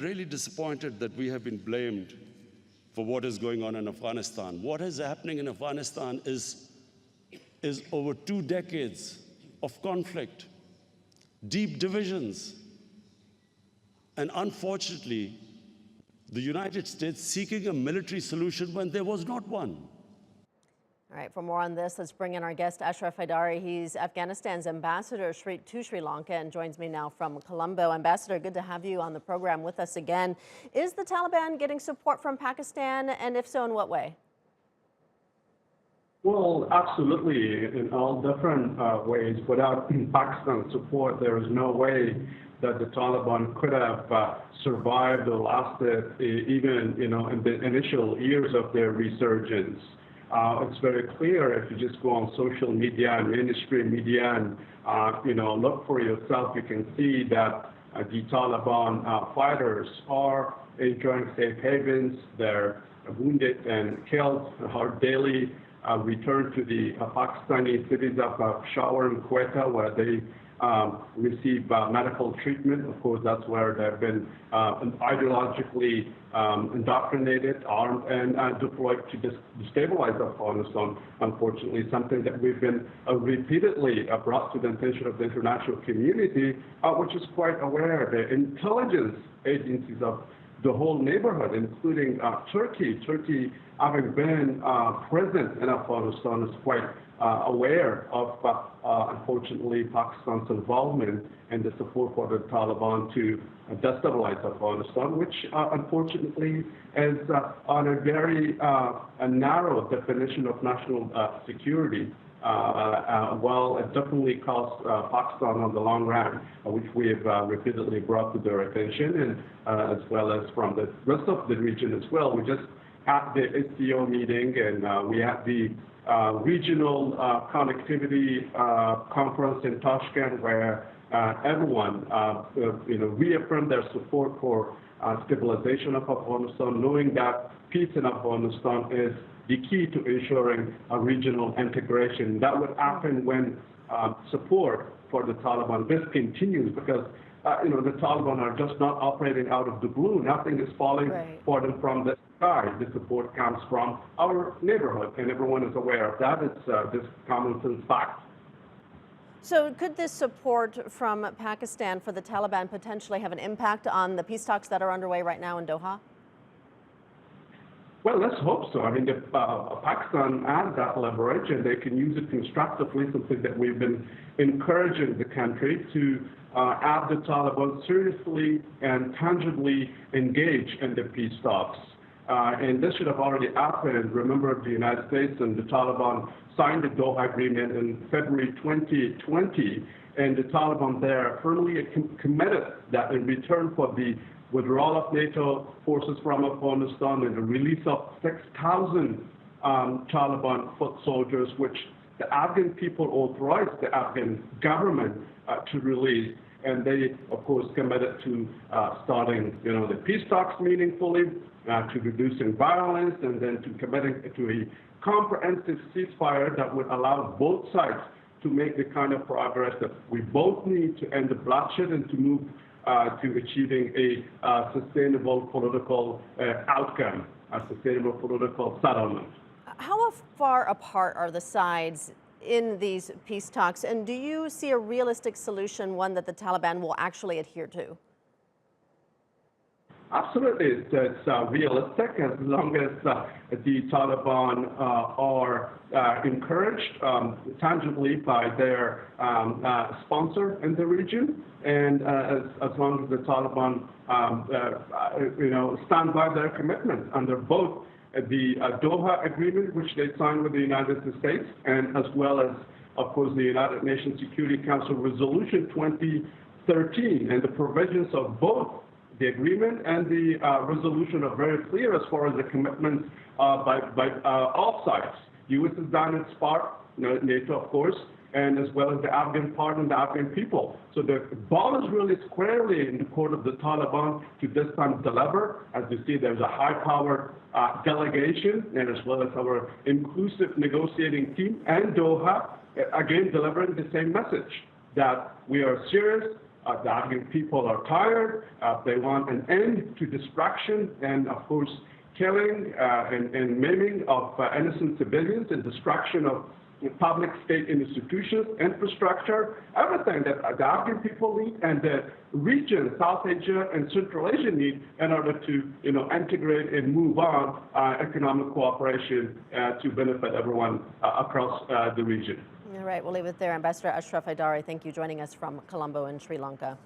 really disappointed that we have been blamed for what is going on in Afghanistan. What is happening in Afghanistan is over 2 decades of conflict, deep divisions, and unfortunately, the United States seeking a military solution when there was not one. All right, for more on this, let's bring in our guest, Ashraf Haidari. He's Afghanistan's ambassador to Sri Lanka and joins me now from Colombo. Ambassador, good to have you on the program with us again. Is the Taliban getting support from Pakistan, and if so, in what way? Well, absolutely, in all different ways. Without Pakistan's support, there is no way that the Taliban could have survived or lasted even, in the initial years of their resurgence. It's very clear if you just go on social media and mainstream media and look for yourself, you can see that the Taliban fighters are enjoying safe havens. They're wounded and killed, are daily returned to the Pakistani cities of Peshawar and Quetta, where they receive medical treatment. Of course, that's where they've been ideologically indoctrinated, armed, and deployed to destabilize Afghanistan. Unfortunately, something that we've been repeatedly brought to the attention of the international community, which is quite aware. The intelligence agencies of the whole neighborhood, including Turkey. Turkey, having been present in Afghanistan, is quite aware of, unfortunately, Pakistan's involvement and the support for the Taliban to destabilize Afghanistan, which unfortunately is on a very narrow definition of national security. Well, it definitely costs Pakistan on the long run, which we have repeatedly brought to their attention, and as well as from the rest of the region as well. We just had the SCO meeting, and we had the regional connectivity conference in Tashkent, where everyone reaffirmed their support for stabilization of Afghanistan, knowing that peace in Afghanistan is the key to ensuring a regional integration. That would happen when support for the Taliban discontinues, because the Taliban are just not operating out of the blue. Nothing is falling for them from the sky. The support comes from our neighborhood, and everyone is aware of that. It's this common sense fact. So could this support from Pakistan for the Taliban potentially have an impact on the peace talks that are underway right now in Doha? Well, let's hope so. I mean, if Pakistan has that leverage and they can use it constructively, something that we've been encouraging the country to have the Taliban seriously and tangibly engage in the peace talks. And this should have already happened. Remember, the United States and the Taliban signed the Doha Agreement in February 2020, and the Taliban there firmly committed that in return for the withdrawal of NATO forces from Afghanistan and the release of 6,000 Taliban foot soldiers, which the Afghan people authorized the Afghan government to release. And they, of course, committed to starting, the peace talks meaningfully, to reducing violence, and then to committing to a comprehensive ceasefire that would allow both sides to make the kind of progress that we both need to end the bloodshed and to move to achieving a sustainable political outcome, a sustainable political settlement. How far apart are the sides in these peace talks, and do you see a realistic solution, one that the Taliban will actually adhere to? Absolutely, it's realistic as long as the Taliban are encouraged tangibly by their sponsor in the region, and as long as the Taliban, stand by their commitment under both the Doha Agreement, which they signed with the United States, and as well as, of course, the United Nations Security Council Resolution 2013, and the provisions of both the agreement and the resolution are very clear as far as the commitments by all sides. U.S. has done its part, NATO, of course, and as well as the Afghan part and the Afghan people. So the ball is really squarely in the court of the Taliban to this time deliver. As you see, there's a high-powered delegation, and as well as our inclusive negotiating team and Doha, again, delivering the same message, that we are serious The Afghan people are tired. They want an end to destruction and, of course, killing and maiming of innocent civilians and destruction of public state institutions, infrastructure, everything that the Afghan people need and the region, South Asia and Central Asia need in order to, integrate and move on economic cooperation to benefit everyone across the region. All right, we'll leave it there. Ambassador Ashraf Haidari, thank you, joining us from Colombo in Sri Lanka.